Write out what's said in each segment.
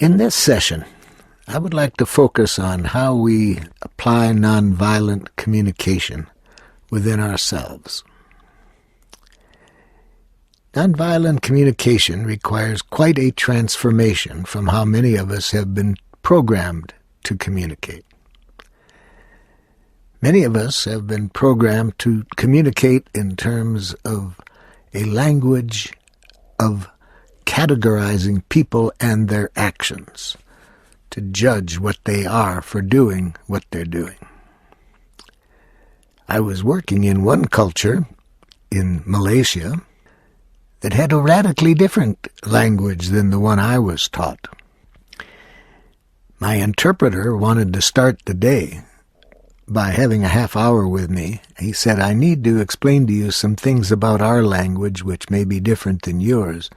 In this session, I would like to focus on how we apply nonviolent communication within ourselves. Nonviolent communication requires quite a transformation from how many of us have been programmed to communicate. Many of us have been programmed to communicate in terms of a language of categorizing people and their actions, to judge what they are for doing what they're doing. I was working in one culture in Malaysia that had a radically different language than the one I was taught. My interpreter wanted to start the day by having a half hour with me. He said, "I need to explain to you some things about our language which may be different than yours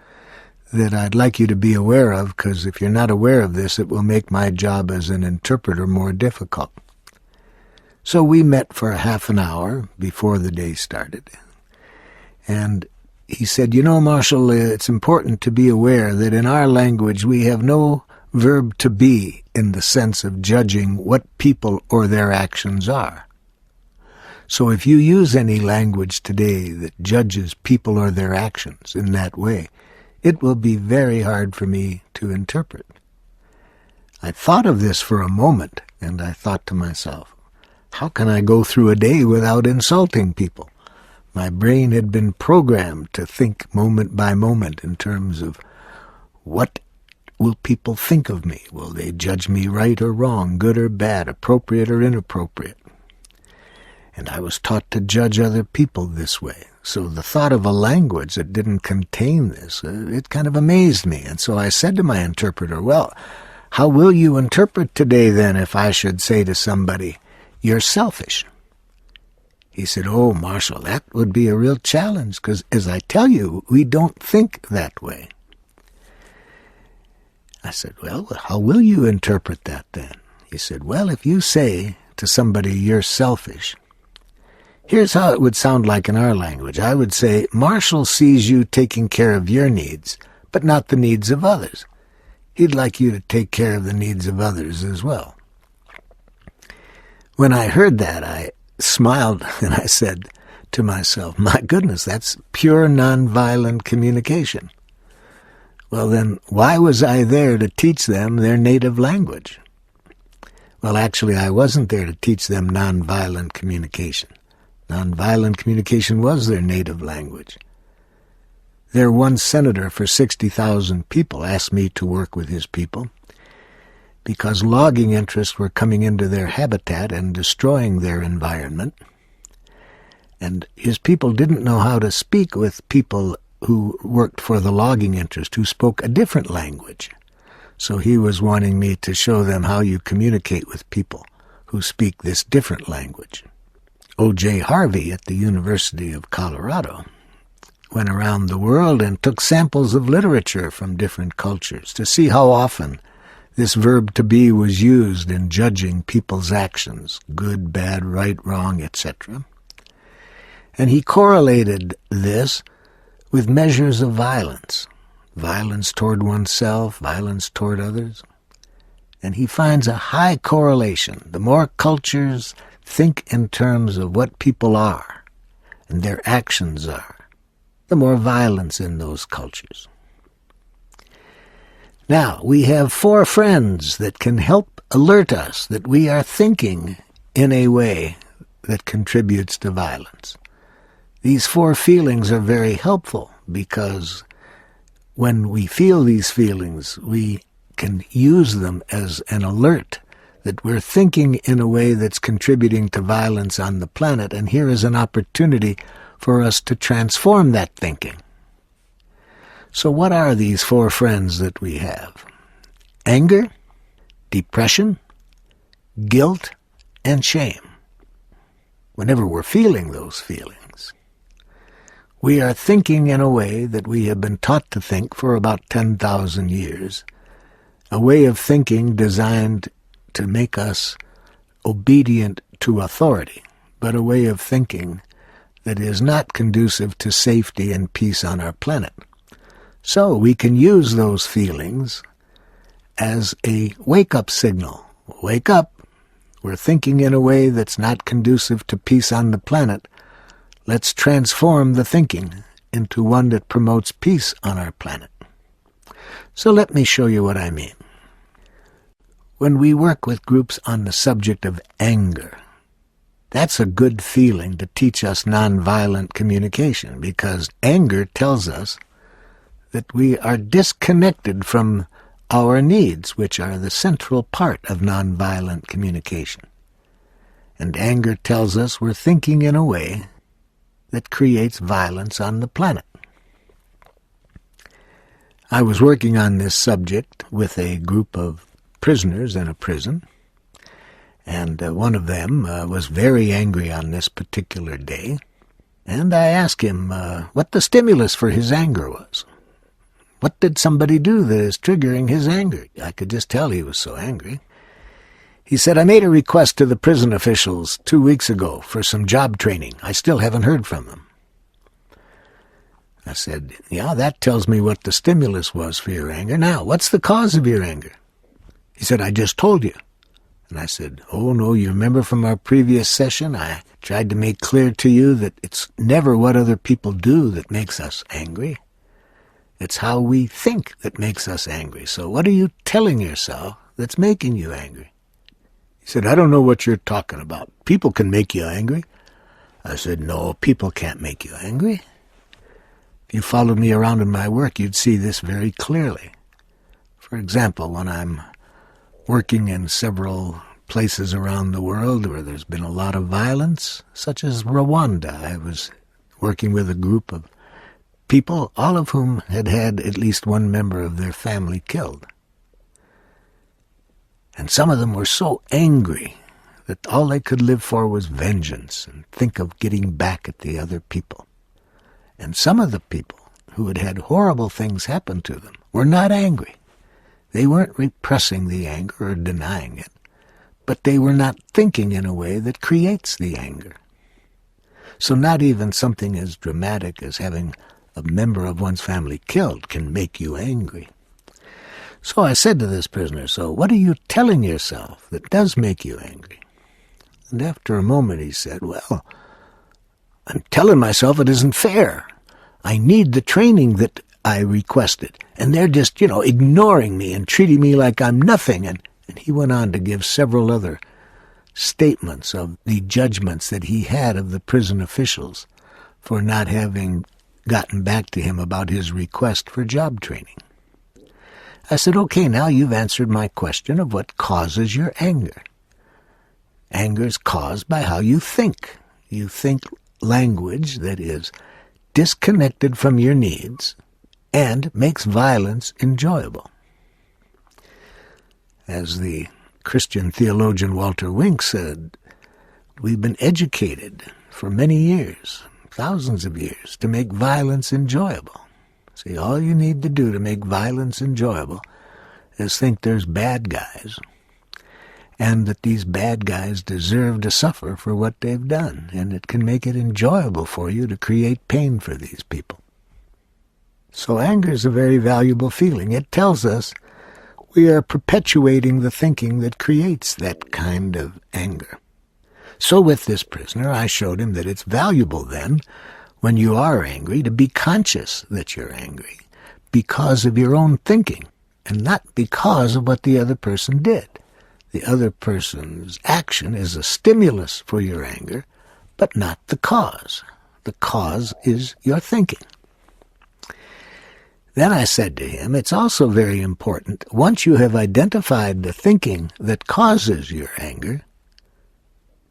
that I'd like you to be aware of, because if you're not aware of this, it will make my job as an interpreter more difficult." So we met for a half an hour before the day started. And he said, "You know, Marshall, it's important to be aware that in our language we have no verb to be in the sense of judging what people or their actions are. So if you use any language today that judges people or their actions in that way, it will be very hard for me to interpret." I thought of this for a moment, and I thought to myself, how can I go through a day without insulting people? My brain had been programmed to think moment by moment in terms of what will people think of me? Will they judge me right or wrong, good or bad, appropriate or inappropriate? And I was taught to judge other people this way. So the thought of a language that didn't contain this, it kind of amazed me. And so I said to my interpreter, "Well, how will you interpret today then if I should say to somebody, 'You're selfish'?" He said, "Oh, Marshall, that would be a real challenge, because as I tell you, we don't think that way." I said, "Well, how will you interpret that then?" He said, "Well, if you say to somebody, 'You're selfish,' here's how it would sound like in our language. I would say, 'Marshall sees you taking care of your needs, but not the needs of others. He'd like you to take care of the needs of others as well.'" When I heard that, I smiled and I said to myself, "My goodness, that's pure nonviolent communication." Well, then, why was I there to teach them their native language? Well, actually, I wasn't there to teach them nonviolent communication. Nonviolent communication was their native language. Their one senator for 60,000 people asked me to work with his people because logging interests were coming into their habitat and destroying their environment. And his people didn't know how to speak with people who worked for the logging interest, who spoke a different language. So he was wanting me to show them how you communicate with people who speak this different language. O.J. Harvey at the University of Colorado went around the world and took samples of literature from different cultures to see how often this verb to be was used in judging people's actions, good, bad, right, wrong, etc. And he correlated this with measures of violence, violence toward oneself, violence toward others. And he finds a high correlation. The more cultures think in terms of what people are and their actions are, the more violence in those cultures. Now, we have 4 friends that can help alert us that we are thinking in a way that contributes to violence. These 4 feelings are very helpful because when we feel these feelings, we can use them as an alert that we're thinking in a way that's contributing to violence on the planet, and here is an opportunity for us to transform that thinking. So what are these 4 friends that we have? Anger, depression, guilt, and shame. Whenever we're feeling those feelings, we are thinking in a way that we have been taught to think for about 10,000 years, a way of thinking designed to make us obedient to authority, but a way of thinking that is not conducive to safety and peace on our planet. So we can use those feelings as a wake-up signal. Wake up. We're thinking in a way that's not conducive to peace on the planet. Let's transform the thinking into one that promotes peace on our planet. So let me show you what I mean. When we work with groups on the subject of anger, that's a good feeling to teach us nonviolent communication, because anger tells us that we are disconnected from our needs, which are the central part of nonviolent communication. And anger tells us we're thinking in a way that creates violence on the planet. I was working on this subject with a group of prisoners in a prison, and one of them was very angry on this particular day, and I asked him what the stimulus for his anger was. What did somebody do that is triggering his anger? I could just tell he was so angry. He said, I made a request to the prison officials 2 weeks ago for some job training. I still haven't heard from them. I said, yeah, that tells me what the stimulus was for your anger. Now, what's the cause of your anger? He said, I just told you. And I said, oh, no, you remember from our previous session, I tried to make clear to you that it's never what other people do that makes us angry. It's how we think that makes us angry. So what are you telling yourself that's making you angry? He said, I don't know what you're talking about. People can make you angry. I said, no, people can't make you angry. If you followed me around in my work, you'd see this very clearly. For example, when I'm working in several places around the world where there's been a lot of violence, such as Rwanda, I was working with a group of people, all of whom had had at least one member of their family killed. And some of them were so angry that all they could live for was vengeance and think of getting back at the other people. And some of the people who had had horrible things happen to them were not angry. They weren't repressing the anger or denying it, but they were not thinking in a way that creates the anger. So not even something as dramatic as having a member of one's family killed can make you angry. So I said to this prisoner, so what are you telling yourself that does make you angry? And after a moment he said, well, I'm telling myself it isn't fair. I need the training that I requested, and they're just, ignoring me and treating me like I'm nothing. And he went on to give several other statements of the judgments that he had of the prison officials for not having gotten back to him about his request for job training. I said, okay, now you've answered my question of what causes your anger. Anger is caused by how you think. You think language that is disconnected from your needs and makes violence enjoyable. As the Christian theologian Walter Wink said, we've been educated for many years, thousands of years, to make violence enjoyable. See, all you need to do to make violence enjoyable is think there's bad guys, and that these bad guys deserve to suffer for what they've done, and it can make it enjoyable for you to create pain for these people. So anger is a very valuable feeling. It tells us we are perpetuating the thinking that creates that kind of anger. So with this prisoner, I showed him that it's valuable then, when you are angry, to be conscious that you're angry because of your own thinking, and not because of what the other person did. The other person's action is a stimulus for your anger, but not the cause. The cause is your thinking. Then I said to him, it's also very important, once you have identified the thinking that causes your anger,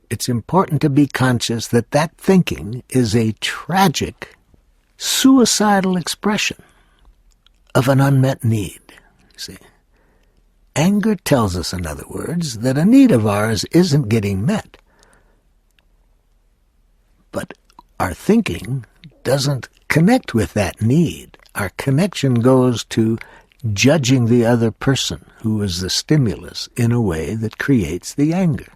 it's important to be conscious that that thinking is a tragic, suicidal expression of an unmet need. See? Anger tells us, in other words, that a need of ours isn't getting met. But our thinking doesn't connect with that need. Our connection goes to judging the other person, who is the stimulus, in a way that creates the anger.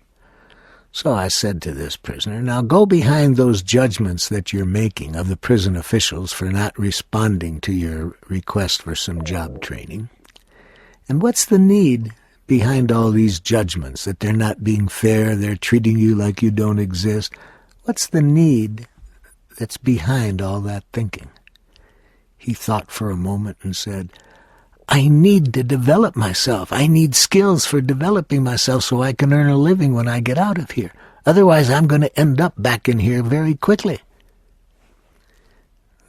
So I said to this prisoner, now go behind those judgments that you're making of the prison officials for not responding to your request for some job training, And what's the need behind all these judgments, that they're not being fair, they're treating you like you don't exist? What's the need that's behind all that thinking? He thought for a moment and said, I need to develop myself. I need skills for developing myself so I can earn a living when I get out of here. Otherwise, I'm going to end up back in here very quickly.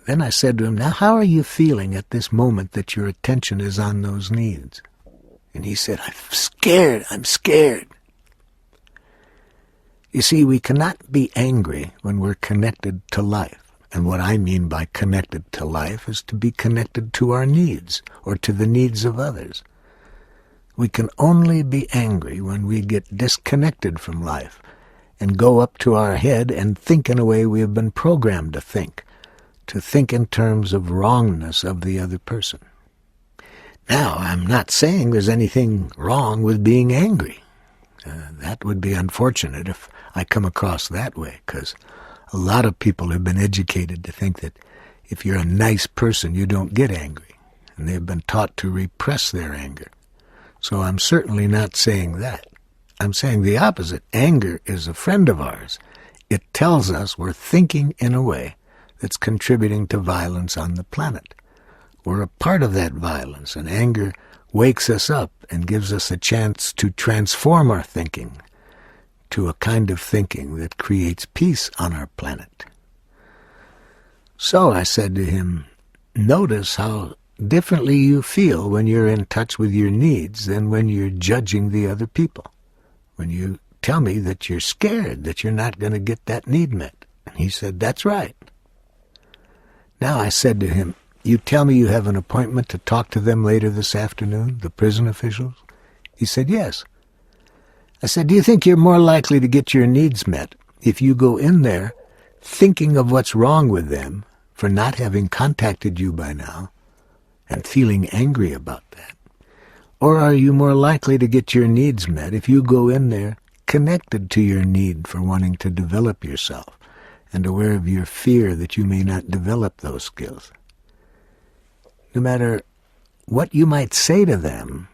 Then I said to him, now how are you feeling at this moment that your attention is on those needs? And he said, I'm scared. You see, we cannot be angry when we're connected to life. And what I mean by connected to life is to be connected to our needs or to the needs of others. We can only be angry when we get disconnected from life and go up to our head and think in a way we have been programmed to think in terms of wrongness of the other person. Now, I'm not saying there's anything wrong with being angry. That would be unfortunate if I come across that way, because a lot of people have been educated to think that if you're a nice person, you don't get angry, and they've been taught to repress their anger. So I'm certainly not saying that. I'm saying the opposite. Anger is a friend of ours. It tells us we're thinking in a way that's contributing to violence on the planet. We're a part of that violence, and anger wakes us up and gives us a chance to transform our thinking to a kind of thinking that creates peace on our planet. So I said to him, notice how differently you feel when you're in touch with your needs than when you're judging the other people. When you tell me that you're scared that you're not going to get that need met. And he said, that's right. Now I said to him, you tell me you have an appointment to talk to them later this afternoon, the prison officials? He said, yes. I said, do you think you're more likely to get your needs met if you go in there thinking of what's wrong with them for not having contacted you by now and feeling angry about that? Or are you more likely to get your needs met if you go in there connected to your need for wanting to develop yourself and aware of your fear that you may not develop those skills? No matter what you might say to them,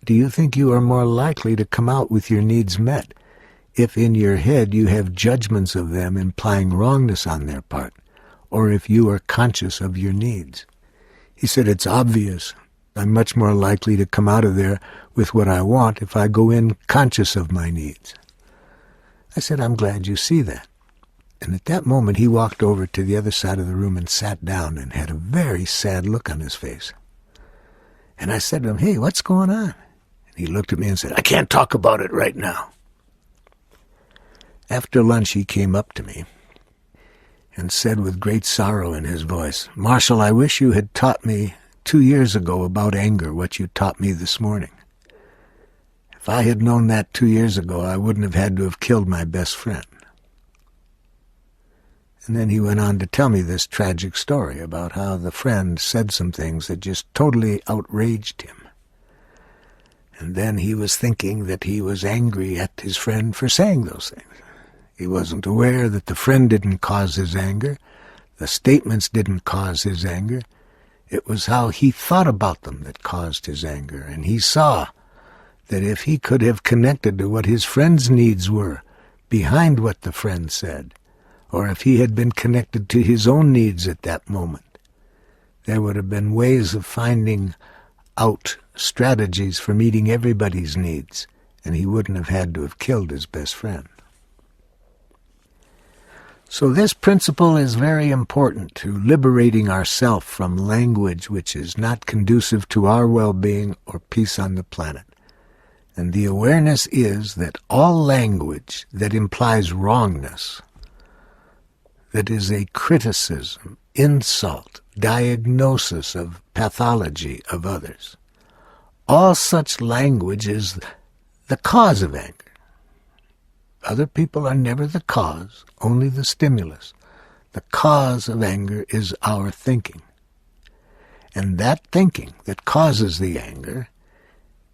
do you think you are more likely to come out with your needs met if in your head you have judgments of them implying wrongness on their part, or if you are conscious of your needs? He said, it's obvious. I'm much more likely to come out of there with what I want if I go in conscious of my needs. I said, I'm glad you see that. And at that moment he walked over to the other side of the room and sat down and had a very sad look on his face. And I said to him, hey, what's going on? And he looked at me and said, I can't talk about it right now. After lunch he came up to me and said with great sorrow in his voice, Marshall, I wish you had taught me 2 years ago about anger what you taught me this morning. If I had known that 2 years ago, I wouldn't have had to have killed my best friend. And then he went on to tell me this tragic story about how the friend said some things that just totally outraged him. And then he was thinking that he was angry at his friend for saying those things. He wasn't aware that the friend didn't cause his anger. The statements didn't cause his anger. It was how he thought about them that caused his anger. And he saw that if he could have connected to what his friend's needs were behind what the friend said, or if he had been connected to his own needs at that moment, there would have been ways of finding out strategies for meeting everybody's needs, and he wouldn't have had to have killed his best friend. So this principle is very important to liberating ourselves from language which is not conducive to our well-being or peace on the planet. And the awareness is that all language that implies wrongness, that is a criticism, insult, diagnosis of pathology of others, all such language is the cause of anger. Other people are never the cause, only the stimulus. The cause of anger is our thinking. And that thinking that causes the anger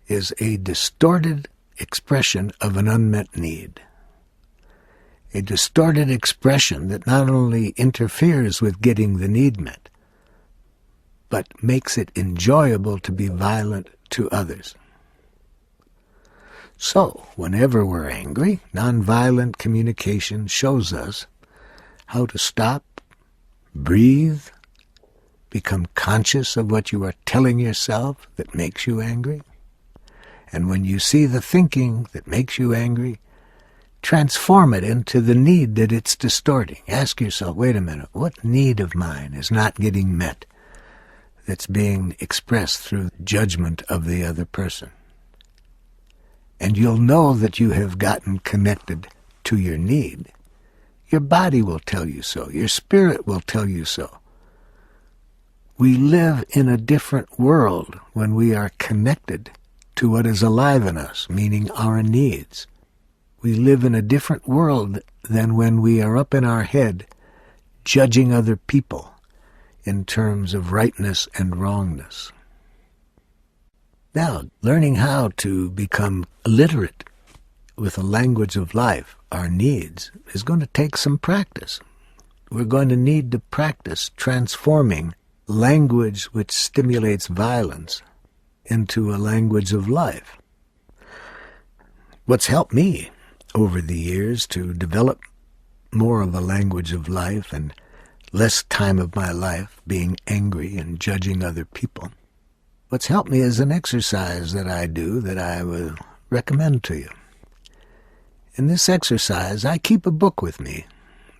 is a distorted expression of an unmet need. A distorted expression that not only interferes with getting the need met, but makes it enjoyable to be violent to others. So, whenever we're angry, nonviolent communication shows us how to stop, breathe, become conscious of what you are telling yourself that makes you angry. And when you see the thinking that makes you angry, transform it into the need that it's distorting. Ask yourself, wait a minute, what need of mine is not getting met that's being expressed through judgment of the other person? And you'll know that you have gotten connected to your need. Your body will tell you so. Your spirit will tell you so. We live in a different world when we are connected to what is alive in us, meaning our needs. We live in a different world than when we are up in our head judging other people in terms of rightness and wrongness. Now, learning how to become literate with a language of life, our needs, is going to take some practice. We're going to need to practice transforming language which stimulates violence into a language of life. What's helped me over the years to develop more of a language of life and less time of my life being angry and judging other people, what's helped me is an exercise that I do that I will recommend to you. In this exercise, I keep a book with me,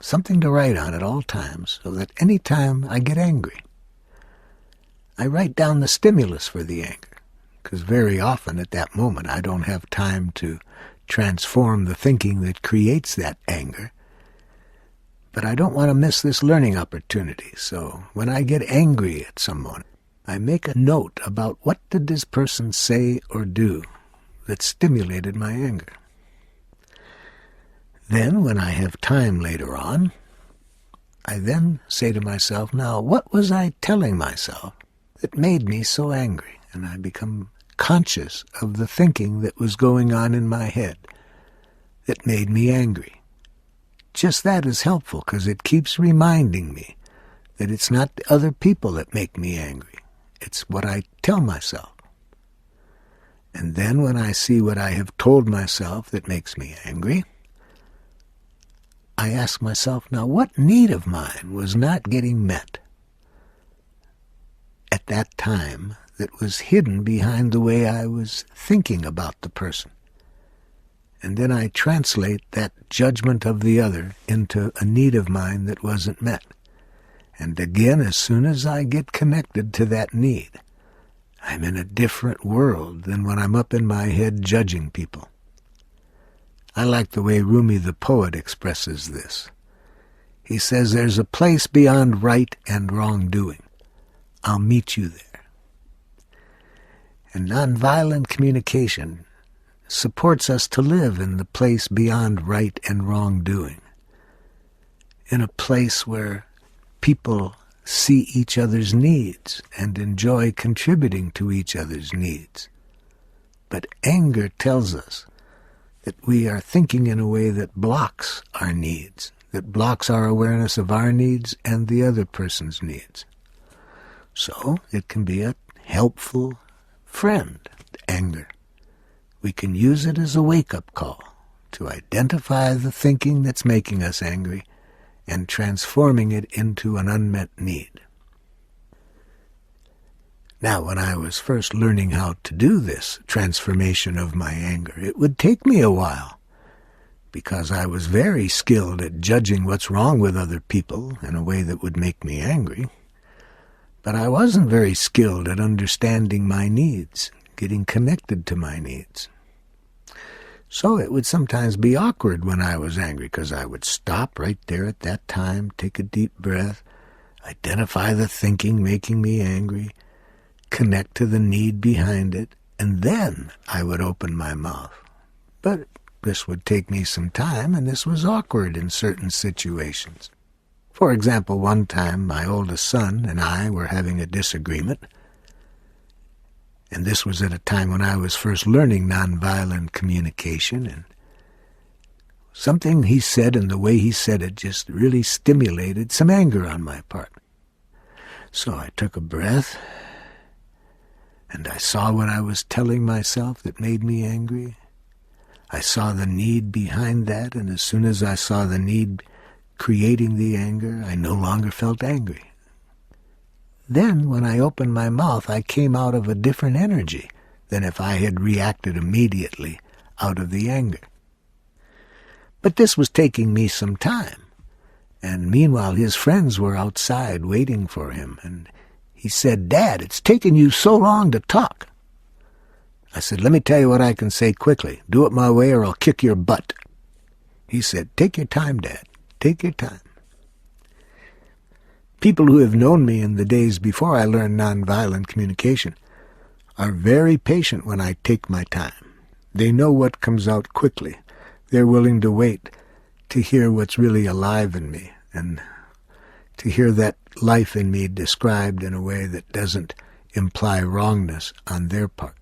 something to write on at all times, so that any time I get angry, I write down the stimulus for the anger, because very often at that moment I don't have time to transform the thinking that creates that anger. But I don't want to miss this learning opportunity, so when I get angry at someone, I make a note about what did this person say or do that stimulated my anger. Then, when I have time later on, I then say to myself, now, what was I telling myself that made me so angry? And I become conscious of the thinking that was going on in my head that made me angry. Just that is helpful, because it keeps reminding me that it's not the other people that make me angry. It's what I tell myself. And then when I see what I have told myself that makes me angry, I ask myself, now what need of mine was not getting met at that time that was hidden behind the way I was thinking about the person? And then I translate that judgment of the other into a need of mine that wasn't met. And again, as soon as I get connected to that need, I'm in a different world than when I'm up in my head judging people. I like the way Rumi the poet expresses this. He says, there's a place beyond right and wrongdoing. I'll meet you there. And nonviolent communication supports us to live in the place beyond right and wrongdoing, in a place where people see each other's needs and enjoy contributing to each other's needs. But anger tells us that we are thinking in a way that blocks our needs, that blocks our awareness of our needs and the other person's needs. So it can be a helpful friend, anger. We can use it as a wake-up call to identify the thinking that's making us angry and transforming it into an unmet need. Now, when I was first learning how to do this transformation of my anger, it would take me a while, because I was very skilled at judging what's wrong with other people in a way that would make me angry. But I wasn't very skilled at understanding my needs, getting connected to my needs. So it would sometimes be awkward when I was angry, because I would stop right there at that time, take a deep breath, identify the thinking making me angry, connect to the need behind it, and then I would open my mouth. But this would take me some time, and this was awkward in certain situations. For example, one time my oldest son and I were having a disagreement, and this was at a time when I was first learning nonviolent communication, and something he said and the way he said it just really stimulated some anger on my part. So I took a breath, and I saw what I was telling myself that made me angry. I saw the need behind that, and as soon as I saw the need creating the anger, I no longer felt angry. Then, when I opened my mouth, I came out of a different energy than if I had reacted immediately out of the anger. But this was taking me some time, and meanwhile his friends were outside waiting for him, and he said, "Dad, it's taken you so long to talk." I said, "Let me tell you what I can say quickly. Do it my way or I'll kick your butt." He said, "Take your time, Dad. Take your time." People who have known me in the days before I learned nonviolent communication are very patient when I take my time. They know what comes out quickly. They're willing to wait to hear what's really alive in me and to hear that life in me described in a way that doesn't imply wrongness on their part.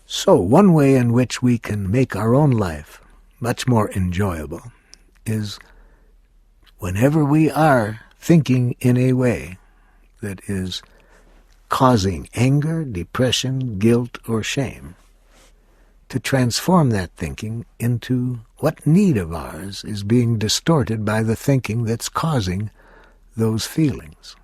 So one way in which we can make our own life much more enjoyable is whenever we are thinking in a way that is causing anger, depression, guilt, or shame, to transform that thinking into what need of ours is being distorted by the thinking that's causing those feelings.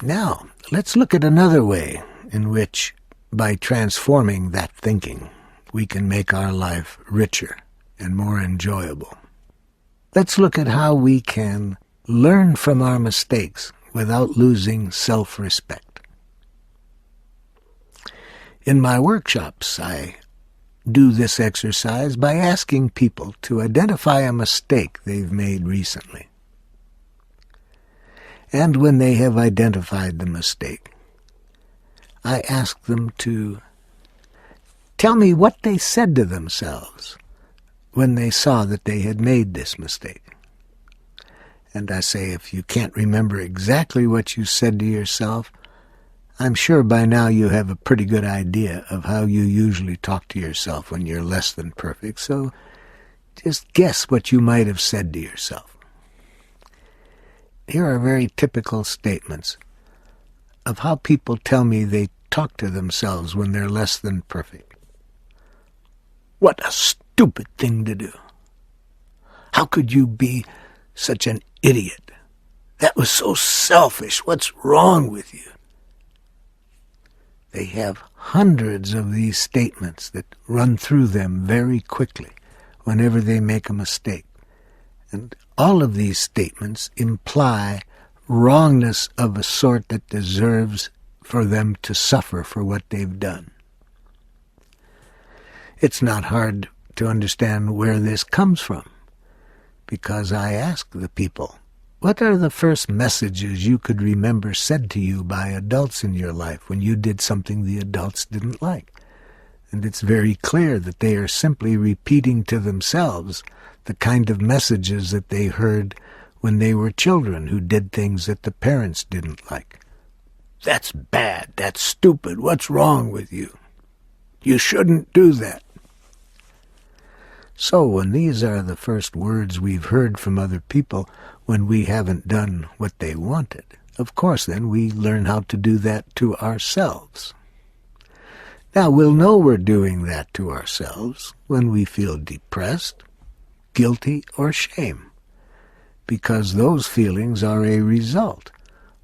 Now, let's look at another way in which, by transforming that thinking, we can make our life richer and more enjoyable. Let's look at how we can learn from our mistakes without losing self-respect. In my workshops, I do this exercise by asking people to identify a mistake they've made recently. And when they have identified the mistake, I ask them to tell me what they said to themselves when they saw that they had made this mistake. And I say, if you can't remember exactly what you said to yourself, I'm sure by now you have a pretty good idea of how you usually talk to yourself when you're less than perfect, so just guess what you might have said to yourself. Here are very typical statements of how people tell me they talk to themselves when they're less than perfect. "What a stupid thing to do. How could you be such an idiot? That was so selfish. What's wrong with you?" They have hundreds of these statements that run through them very quickly whenever they make a mistake. And all of these statements imply wrongness of a sort that deserves for them to suffer for what they've done. It's not hard to understand where this comes from, because I ask the people, what are the first messages you could remember said to you by adults in your life when you did something the adults didn't like? And it's very clear that they are simply repeating to themselves the kind of messages that they heard when they were children who did things that the parents didn't like. "That's bad. That's stupid. What's wrong with you? You shouldn't do that." So when these are the first words we've heard from other people when we haven't done what they wanted, of course then we learn how to do that to ourselves. Now we'll know we're doing that to ourselves when we feel depressed, guilty, or shame, because those feelings are a result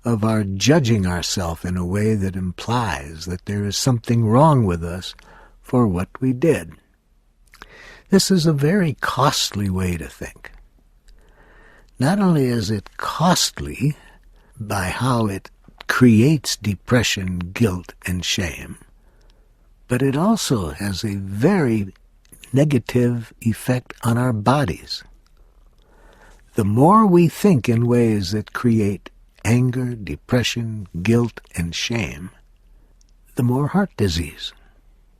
of our judging ourselves in a way that implies that there is something wrong with us for what we did. This is a very costly way to think. Not only is it costly by how it creates depression, guilt, and shame, but it also has a very negative effect on our bodies. The more we think in ways that create anger, depression, guilt, and shame, the more heart disease.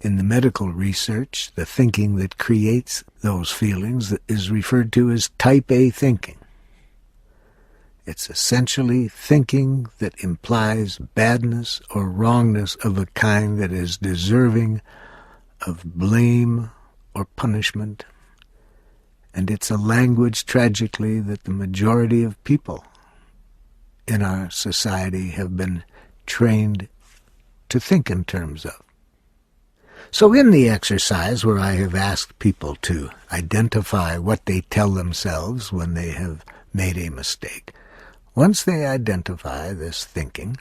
In the medical research, the thinking that creates those feelings is referred to as type A thinking. It's essentially thinking that implies badness or wrongness of a kind that is deserving of blame or punishment. And it's a language, tragically, that the majority of people in our society have been trained to think in terms of. So in the exercise where I have asked people to identify what they tell themselves when they have made a mistake, once they identify this thinking,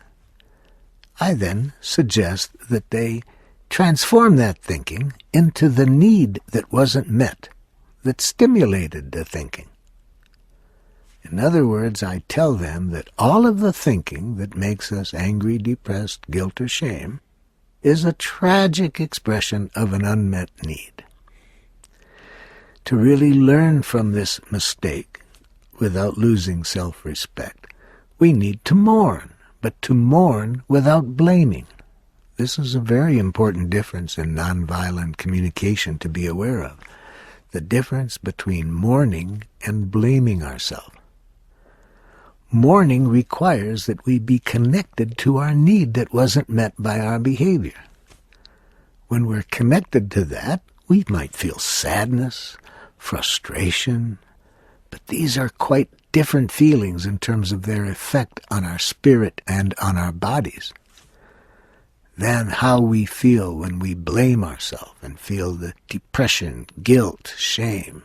I then suggest that they transform that thinking into the need that wasn't met, that stimulated the thinking. In other words, I tell them that all of the thinking that makes us angry, depressed, guilt, or shame is a tragic expression of an unmet need. To really learn from this mistake without losing self-respect, we need to mourn, but to mourn without blaming. This is a very important difference in nonviolent communication to be aware of. The difference between mourning and blaming ourselves. Mourning requires that we be connected to our need that wasn't met by our behavior. When we're connected to that, we might feel sadness, frustration, but these are quite different feelings in terms of their effect on our spirit and on our bodies than how we feel when we blame ourselves and feel the depression, guilt, shame.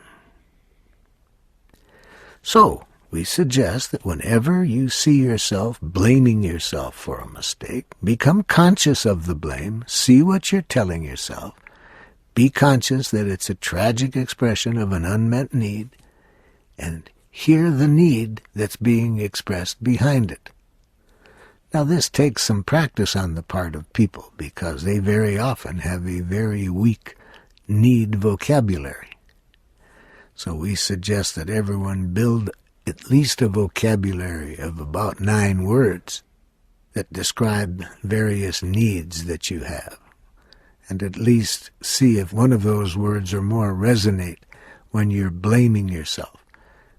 So, we suggest that whenever you see yourself blaming yourself for a mistake, become conscious of the blame, see what you're telling yourself, be conscious that it's a tragic expression of an unmet need, and hear the need that's being expressed behind it. Now this takes some practice on the part of people because they very often have a very weak need vocabulary. So we suggest that everyone build at least a vocabulary of about 9 words that describe various needs that you have, and at least see if one of those words or more resonate when you're blaming yourself.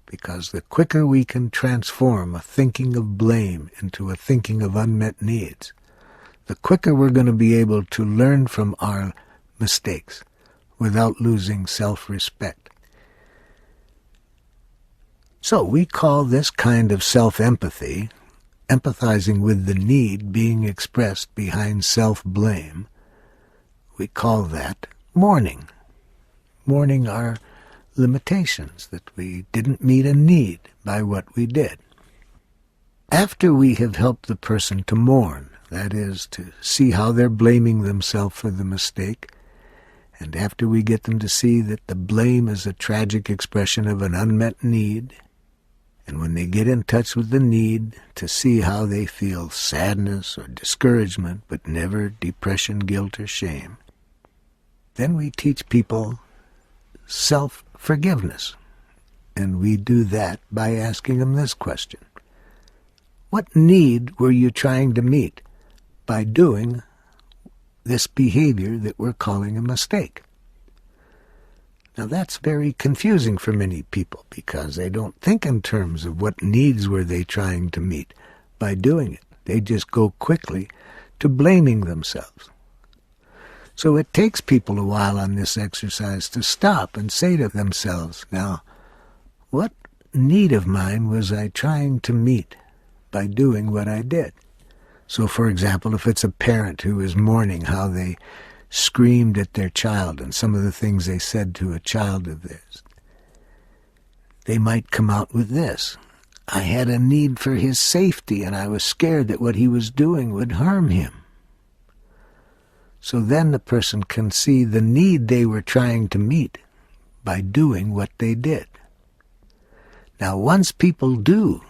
Because the quicker we can transform a thinking of blame into a thinking of unmet needs, the quicker we're going to be able to learn from our mistakes without losing self-respect. So we call this kind of self-empathy, empathizing with the need being expressed behind self-blame, we call that mourning. Mourning our limitations, that we didn't meet a need by what we did. After we have helped the person to mourn, that is, to see how they're blaming themselves for the mistake, and after we get them to see that the blame is a tragic expression of an unmet need, and when they get in touch with the need, to see how they feel sadness or discouragement, but never depression, guilt, or shame, then we teach people self-forgiveness. And we do that by asking them this question. What need were you trying to meet by doing this behavior that we're calling a mistake? Now that's very confusing for many people because they don't think in terms of what needs were they trying to meet by doing it. They just go quickly to blaming themselves. So it takes people a while on this exercise to stop and say to themselves, now, what need of mine was I trying to meet by doing what I did? So, for example, if it's a parent who is mourning how they screamed at their child and some of the things they said to a child of theirs, they might come out with this. I had a need for his safety and I was scared that what he was doing would harm him. So then the person can see the need they were trying to meet by doing what they did. Now, once people do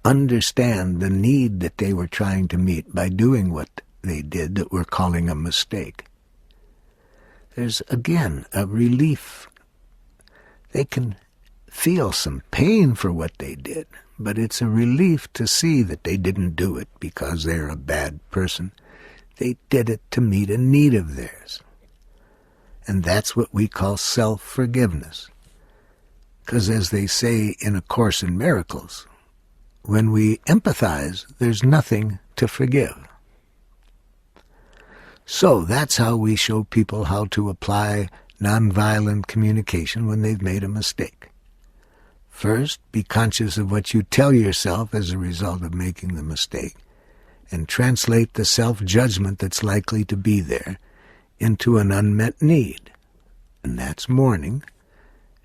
understand the need that they were trying to meet by doing what they did that we're calling a mistake, there's again a relief. They can feel some pain for what they did, but it's a relief to see that they didn't do it because they're a bad person. They did it to meet a need of theirs. And that's what we call self-forgiveness. Because as they say in A Course in Miracles, when we empathize, there's nothing to forgive. So that's how we show people how to apply nonviolent communication when they've made a mistake. First, be conscious of what you tell yourself as a result of making the mistake. and translate the self-judgment that's likely to be there into an unmet need, and that's mourning,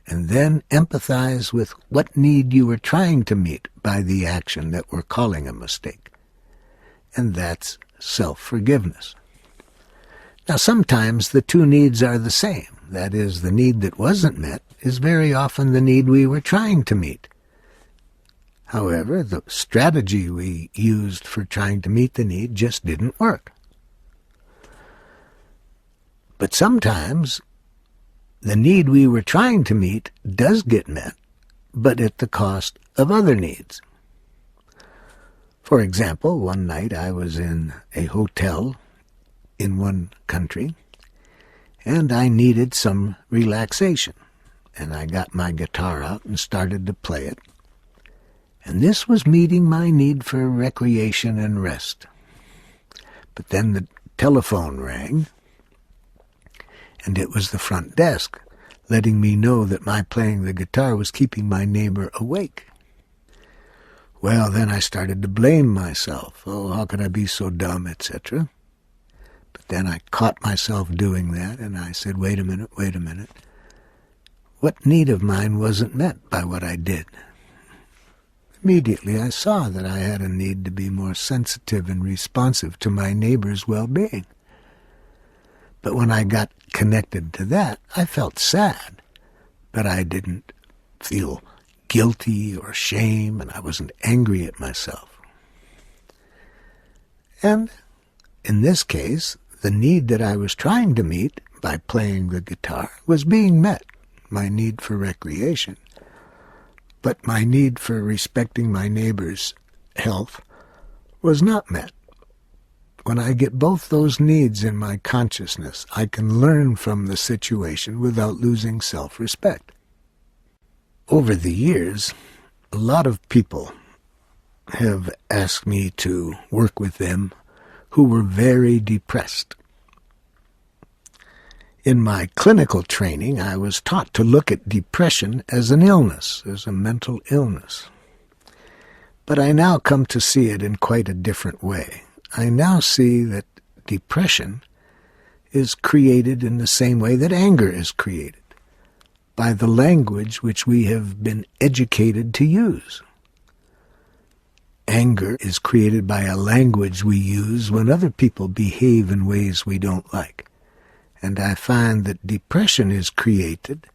and then empathize with what need you were trying to meet by the action that we're calling a mistake, and that's self-forgiveness. Now, sometimes the two needs are the same. That is, the need that wasn't met is very often the need we were trying to meet. However, the strategy we used for trying to meet the need just didn't work. But sometimes the need we were trying to meet does get met, but at the cost of other needs. For example, one night I was in a hotel in one country, and I needed some relaxation, and I got my guitar out and started to play it. And this was meeting my need for recreation and rest. But then the telephone rang, and it was the front desk, letting me know that my playing the guitar was keeping my neighbor awake. Well, then I started to blame myself. Oh, how could I be so dumb, etc. But then I caught myself doing that, and I said, wait a minute. What need of mine wasn't met by what I did? Immediately I saw that I had a need to be more sensitive and responsive to my neighbor's well-being. But when I got connected to that, I felt sad, but I didn't feel guilty or shame, and I wasn't angry at myself. And in this case, the need that I was trying to meet by playing the guitar was being met, my need for recreation. But my need for respecting my neighbor's health was not met. When I get both those needs in my consciousness, I can learn from the situation without losing self-respect. Over the years, a lot of people have asked me to work with them who were very depressed. In my clinical training, I was taught to look at depression as an illness, as a mental illness. But I now come to see it in quite a different way. I now see that depression is created in the same way that anger is created, by the language which we have been educated to use. Anger is created by a language we use when other people behave in ways we don't like. And I find that depression is created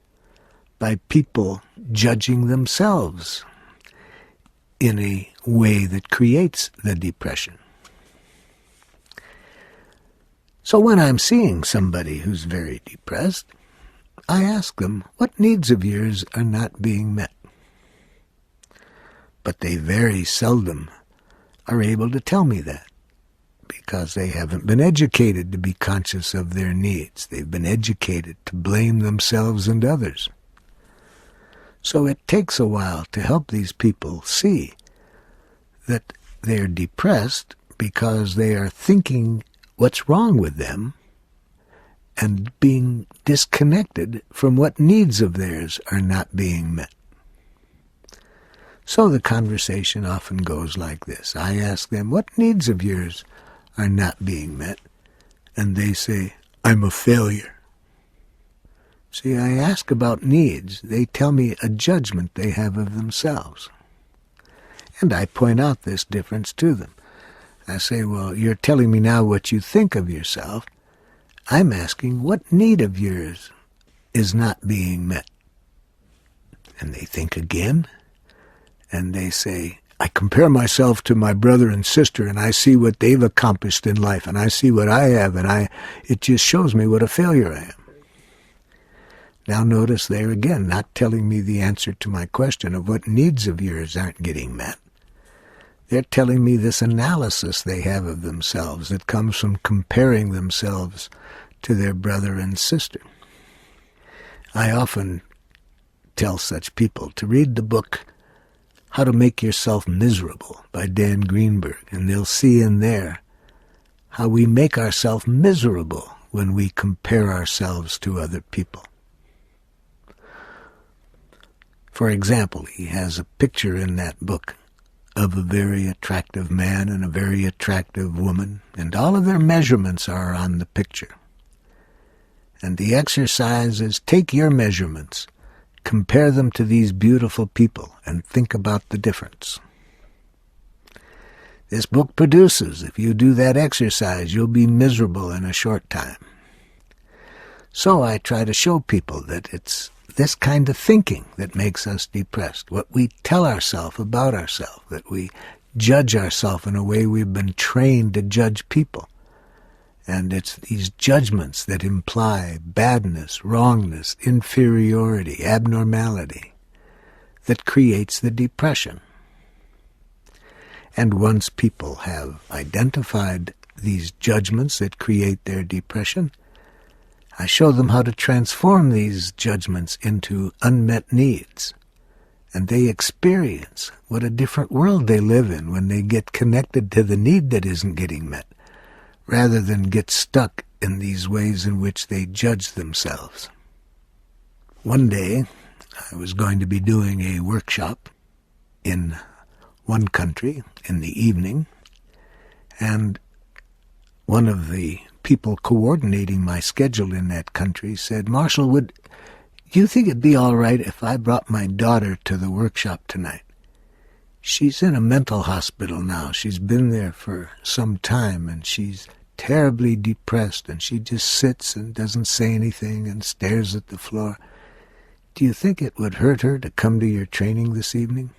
by people judging themselves in a way that creates the depression. So when I'm seeing somebody who's very depressed, I ask them, what needs of yours are not being met? But they very seldom are able to tell me that, because they haven't been educated to be conscious of their needs. They've been educated to blame themselves and others. So it takes a while to help these people see that they're depressed because they are thinking what's wrong with them and being disconnected from what needs of theirs are not being met. So the conversation often goes like this. I ask them, what needs of yours are not being met? And they say, I'm a failure. See, I ask about needs. They tell me a judgment they have of themselves. And I point out this difference to them. I say, well, you're telling me now what you think of yourself. I'm asking, what need of yours is not being met? And they think again, and they say, I compare myself to my brother and sister, and I see what they've accomplished in life, and I see what I have, and it just shows me what a failure I am. Now notice they're again not telling me the answer to my question of what needs of yours aren't getting met. They're telling me this analysis they have of themselves that comes from comparing themselves to their brother and sister. I often tell such people to read the book How to Make Yourself Miserable by Dan Greenberg, and they'll see in there how we make ourselves miserable when we compare ourselves to other people. For example, he has a picture in that book of a very attractive man and a very attractive woman, and all of their measurements are on the picture. And the exercise is take your measurements, compare them to these beautiful people, and think about the difference. This book produces, if you do that exercise, you'll be miserable in a short time. So I try to show people that it's this kind of thinking that makes us depressed, what we tell ourselves about ourselves, that we judge ourselves in a way we've been trained to judge people. And it's these judgments that imply badness, wrongness, inferiority, abnormality that creates the depression. And once people have identified these judgments that create their depression, I show them how to transform these judgments into unmet needs. And they experience what a different world they live in when they get connected to the need that isn't getting met, rather than get stuck in these ways in which they judge themselves. One day, I was going to be doing a workshop in one country in the evening, and one of the people coordinating my schedule in that country said, "Marshall, would you think it'd be all right if I brought my daughter to the workshop tonight? She's in a mental hospital now. She's been there for some time, and she's terribly depressed, and she just sits and doesn't say anything and stares at the floor. Do you think it would hurt her to come to your training this evening?"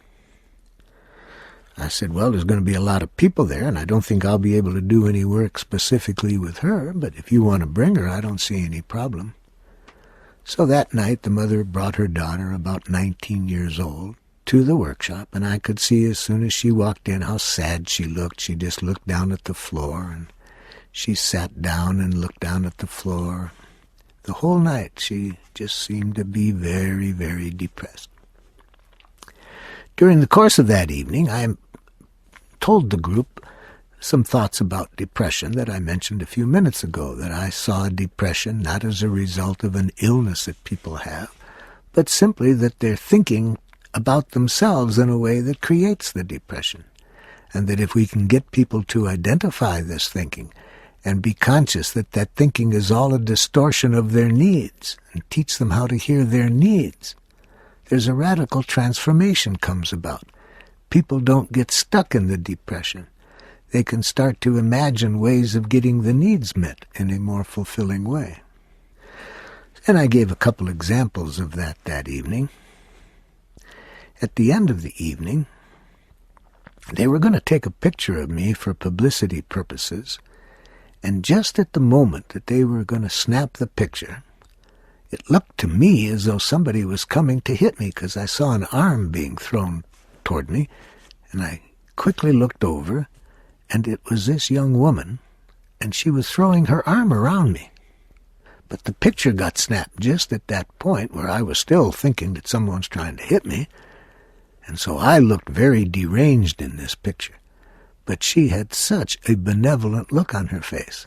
I said, "Well, there's going to be a lot of people there, and I don't think I'll be able to do any work specifically with her, but if you want to bring her, I don't see any problem." So that night, the mother brought her daughter, about 19 years old, to the workshop, and I could see as soon as she walked in how sad she looked. She just looked down at the floor, and she sat down and looked down at the floor. The whole night, she just seemed to be very, very depressed. During the course of that evening, I told the group some thoughts about depression that I mentioned a few minutes ago, that I saw depression not as a result of an illness that people have, but simply that they're thinking about themselves in a way that creates the depression, and that if we can get people to identify this thinking and be conscious that that thinking is all a distortion of their needs, and teach them how to hear their needs, there's a radical transformation comes about. People don't get stuck in the depression. They can start to imagine ways of getting the needs met in a more fulfilling way. And I gave a couple examples of that evening. At the end of the evening, they were going to take a picture of me for publicity purposes, and just at the moment that they were going to snap the picture, it looked to me as though somebody was coming to hit me, because I saw an arm being thrown toward me, and I quickly looked over, and it was this young woman, and she was throwing her arm around me. But the picture got snapped just at that point where I was still thinking that someone's trying to hit me, and so I looked very deranged in this picture. But she had such a benevolent look on her face.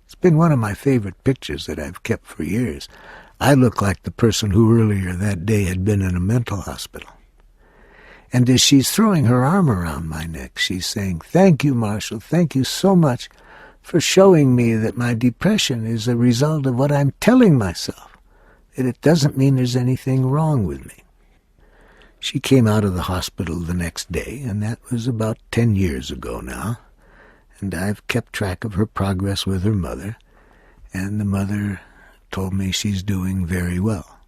It's been one of my favorite pictures that I've kept for years. I look like the person who earlier that day had been in a mental hospital. And as she's throwing her arm around my neck, she's saying, "Thank you, Marshall, thank you so much for showing me that my depression is a result of what I'm telling myself, that it doesn't mean there's anything wrong with me." She came out of the hospital the next day, and that was about 10 years ago now, and I've kept track of her progress with her mother, and the mother told me she's doing very well.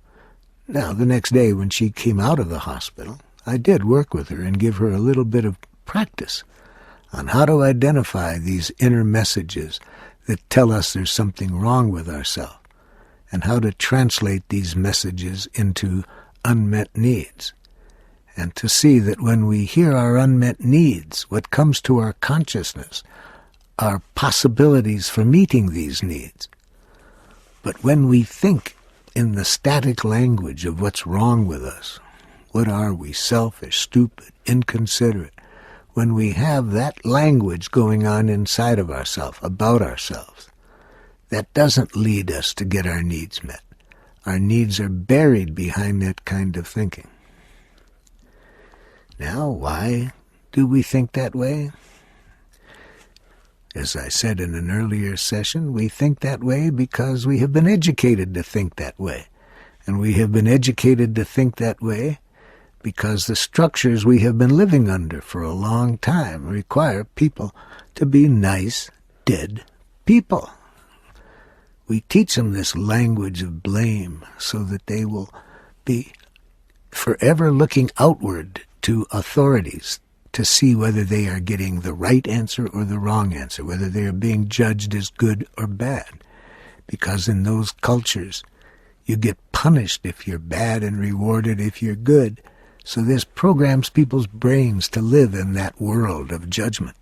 Now, the next day when she came out of the hospital, I did work with her and give her a little bit of practice on how to identify these inner messages that tell us there's something wrong with ourselves, and how to translate these messages into unmet needs, and to see that when we hear our unmet needs, what comes to our consciousness are possibilities for meeting these needs. But when we think in the static language of what's wrong with us, what are we, selfish, stupid, inconsiderate, when we have that language going on inside of ourselves, about ourselves, that doesn't lead us to get our needs met. Our needs are buried behind that kind of thinking. Now, why do we think that way? As I said in an earlier session, we think that way because we have been educated to think that way. And we have been educated to think that way because the structures we have been living under for a long time require people to be nice, dead people. We teach them this language of blame so that they will be forever looking outward to authorities to see whether they are getting the right answer or the wrong answer, whether they are being judged as good or bad. Because in those cultures, you get punished if you're bad and rewarded if you're good. So this programs people's brains to live in that world of judgment.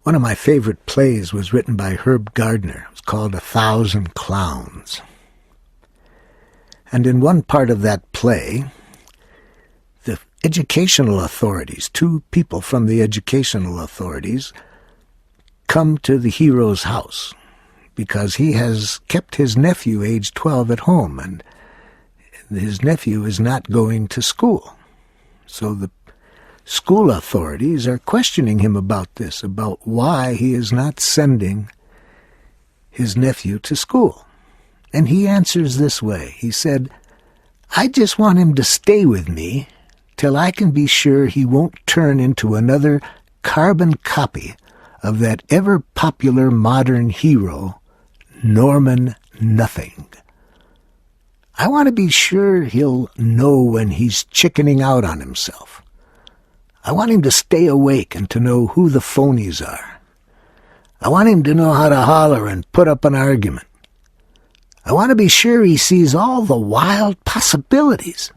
One of my favorite plays was written by Herb Gardner. It was called 1,000 Clowns. And in one part of that play, the educational authorities, two people from the educational authorities, come to the hero's house because he has kept his nephew, age 12, at home, and his nephew is not going to school. So the school authorities are questioning him about this, about why he is not sending his nephew to school. And he answers this way. He said, "I just want him to stay with me till I can be sure he won't turn into another carbon copy of that ever-popular modern hero, Norman Nothing. I want to be sure he'll know when he's chickening out on himself. I want him to stay awake and to know who the phonies are. I want him to know how to holler and put up an argument. I want to be sure he sees all the wild possibilities.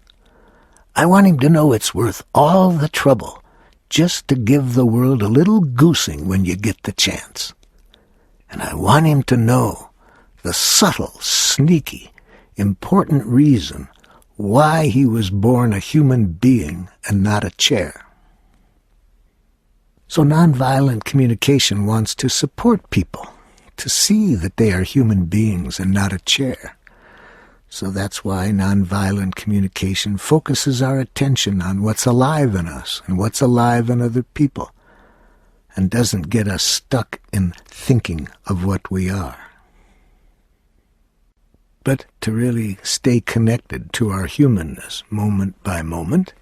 I want him to know it's worth all the trouble just to give the world a little goosing when you get the chance. And I want him to know the subtle, sneaky, important reason why he was born a human being and not a chair." So nonviolent communication wants to support people, to see that they are human beings and not a chair. So that's why nonviolent communication focuses our attention on what's alive in us and what's alive in other people, and doesn't get us stuck in thinking of what we are. But to really stay connected to our humanness moment by moment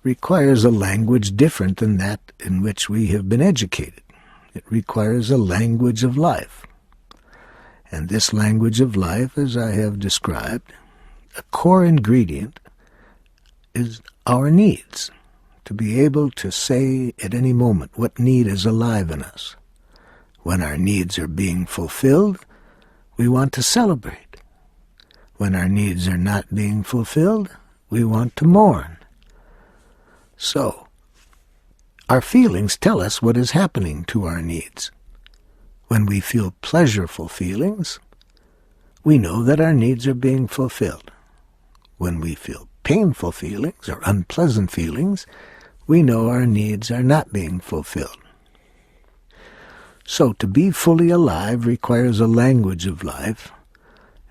requires a language different than that in which we have been educated. It requires a language of life. And this language of life, as I have described, a core ingredient is our needs. To be able to say at any moment what need is alive in us. When our needs are being fulfilled, we want to celebrate. When our needs are not being fulfilled, we want to mourn. So, our feelings tell us what is happening to our needs. When we feel pleasurable feelings, we know that our needs are being fulfilled. When we feel painful feelings or unpleasant feelings, we know our needs are not being fulfilled. So to be fully alive requires a language of life,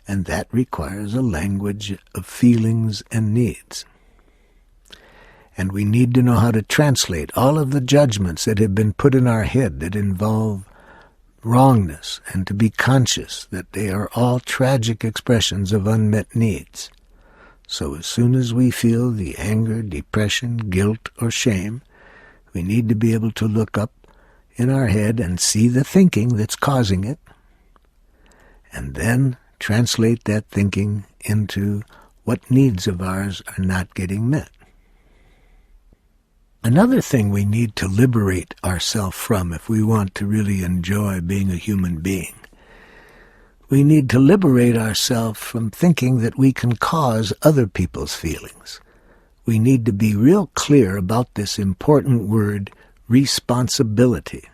and that requires a language of feelings and needs. And we need to know how to translate all of the judgments that have been put in our head that involve wrongness, and to be conscious that they are all tragic expressions of unmet needs. So as soon as we feel the anger, depression, guilt, or shame, we need to be able to look up in our head and see the thinking that's causing it, and then translate that thinking into what needs of ours are not getting met. Another thing we need to liberate ourselves from if we want to really enjoy being a human being, we need to liberate ourselves from thinking that we can cause other people's feelings. We need to be real clear about this important word, responsibility.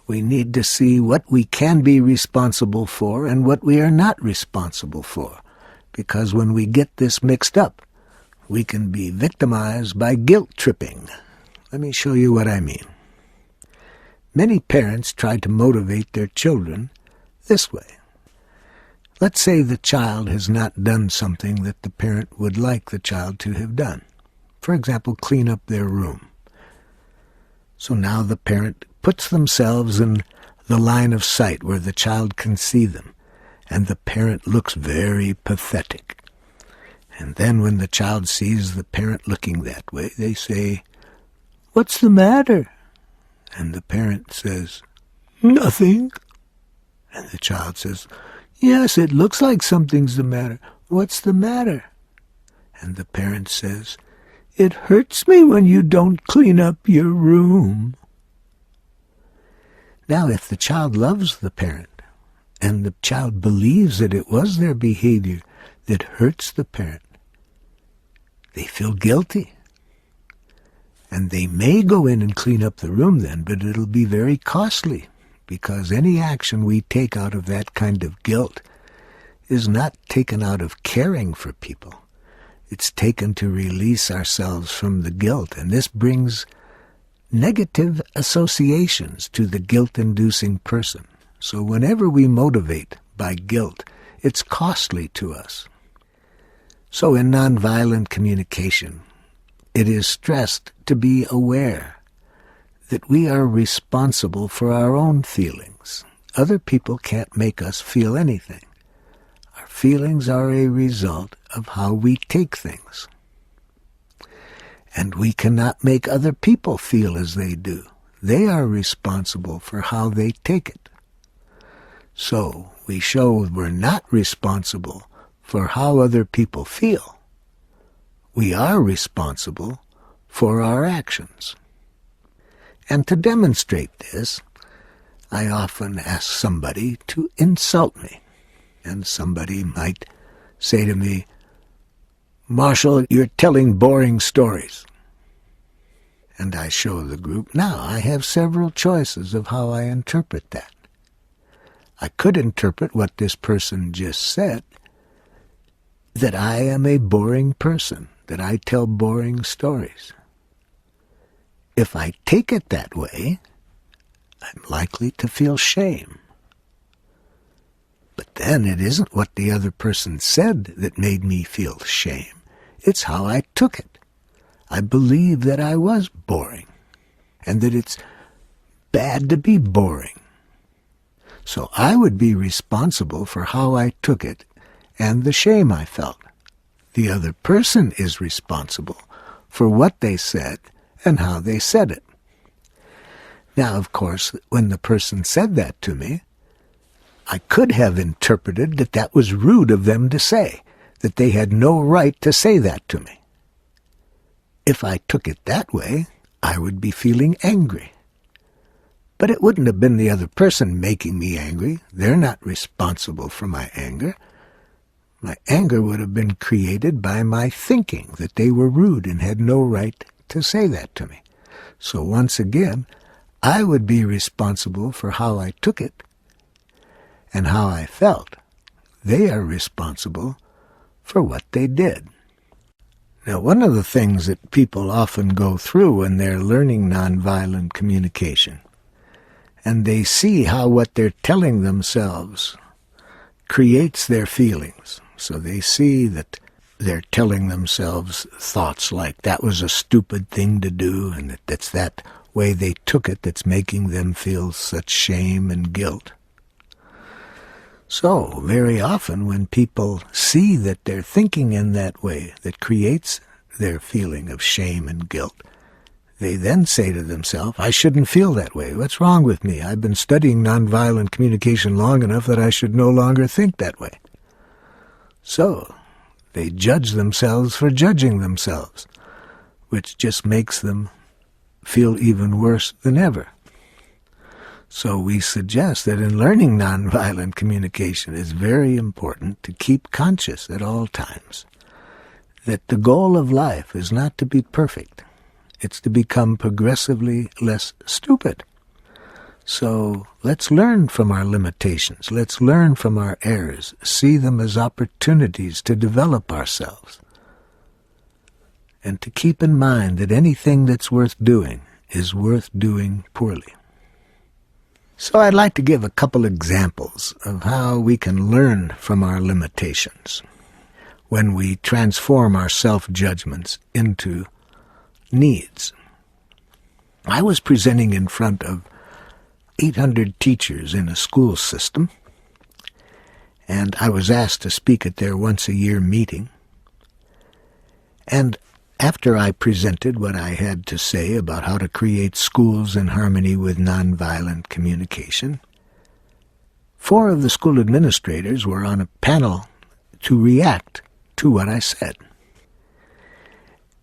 We need to see what we can be responsible for and what we are not responsible for, because when we get this mixed up, we can be victimized by guilt tripping. Let me show you what I mean. Many parents try to motivate their children this way. Let's say the child has not done something that the parent would like the child to have done. For example, clean up their room. So now the parent puts themselves in the line of sight where the child can see them, and the parent looks very pathetic. And then when the child sees the parent looking that way, they say, "What's the matter?" And the parent says, "Nothing." And the child says, "Yes, it looks like something's the matter. What's the matter?" And the parent says, "It hurts me when you don't clean up your room." Now, if the child loves the parent, and the child believes that it was their behavior that hurts the parent, they feel guilty. And they may go in and clean up the room then, but it'll be very costly, because any action we take out of that kind of guilt is not taken out of caring for people. It's taken to release ourselves from the guilt, and this brings negative associations to the guilt-inducing person. So whenever we motivate by guilt, it's costly to us. So in nonviolent communication, it is stressed to be aware that we are responsible for our own feelings. Other people can't make us feel anything. Our feelings are a result of how we take things. And we cannot make other people feel as they do. They are responsible for how they take it. So we show we're not responsible for how other people feel. We are responsible for our actions. And to demonstrate this, I often ask somebody to insult me. And somebody might say to me, "Marshall, you're telling boring stories." And I show the group, now I have several choices of how I interpret that. I could interpret what this person just said, that I am a boring person, that I tell boring stories. If I take it that way, I'm likely to feel shame. But then it isn't what the other person said that made me feel shame. It's how I took it. I believed that I was boring, and that it's bad to be boring. So I would be responsible for how I took it and the shame I felt. The other person is responsible for what they said and how they said it. Now, of course, when the person said that to me, I could have interpreted that that was rude of them to say, that they had no right to say that to me. If I took it that way, I would be feeling angry. But it wouldn't have been the other person making me angry. They're not responsible for my anger. My anger would have been created by my thinking that they were rude and had no right to say that to me. So once again, I would be responsible for how I took it and how I felt. They are responsible for what they did. Now, one of the things that people often go through when they're learning nonviolent communication, and they see how what they're telling themselves creates their feelings. So they see that they're telling themselves thoughts like, that was a stupid thing to do, and that's that way they took it that's making them feel such shame and guilt. So, very often when people see that they're thinking in that way that creates their feeling of shame and guilt, they then say to themselves, I shouldn't feel that way. What's wrong with me? I've been studying nonviolent communication long enough that I should no longer think that way. So, they judge themselves for judging themselves, which just makes them feel even worse than ever. So we suggest that in learning nonviolent communication, it's very important to keep conscious at all times that the goal of life is not to be perfect. It's to become progressively less stupid. So let's learn from our limitations. Let's learn from our errors. See them as opportunities to develop ourselves. And to keep in mind that anything that's worth doing is worth doing poorly. So I'd like to give a couple examples of how we can learn from our limitations when we transform our self-judgments into needs. I was presenting in front of 800 teachers in a school system, and I was asked to speak at their once-a-year meeting. And after I presented what I had to say about how to create schools in harmony with nonviolent communication, 4 of the school administrators were on a panel to react to what I said.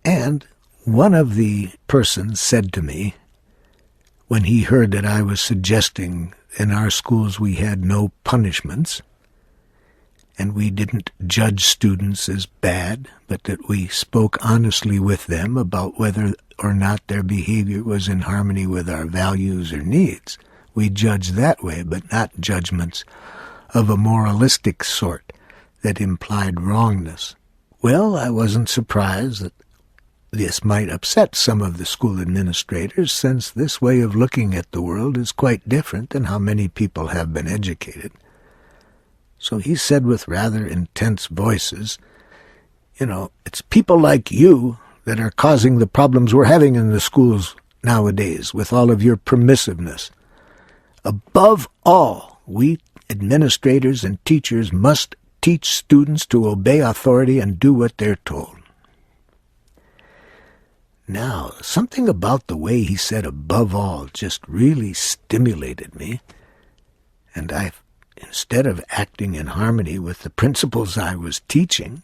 And one of the persons said to me, when he heard that I was suggesting in our schools we had no punishments, and we didn't judge students as bad, but that we spoke honestly with them about whether or not their behavior was in harmony with our values or needs. We judged that way, but not judgments of a moralistic sort that implied wrongness. Well, I wasn't surprised that this might upset some of the school administrators, since this way of looking at the world is quite different than how many people have been educated. So he said with rather intense voices, it's people like you that are causing the problems we're having in the schools nowadays with all of your permissiveness. Above all, we administrators and teachers must teach students to obey authority and do what they're told. Now, something about the way he said above all just really stimulated me, and instead of acting in harmony with the principles I was teaching,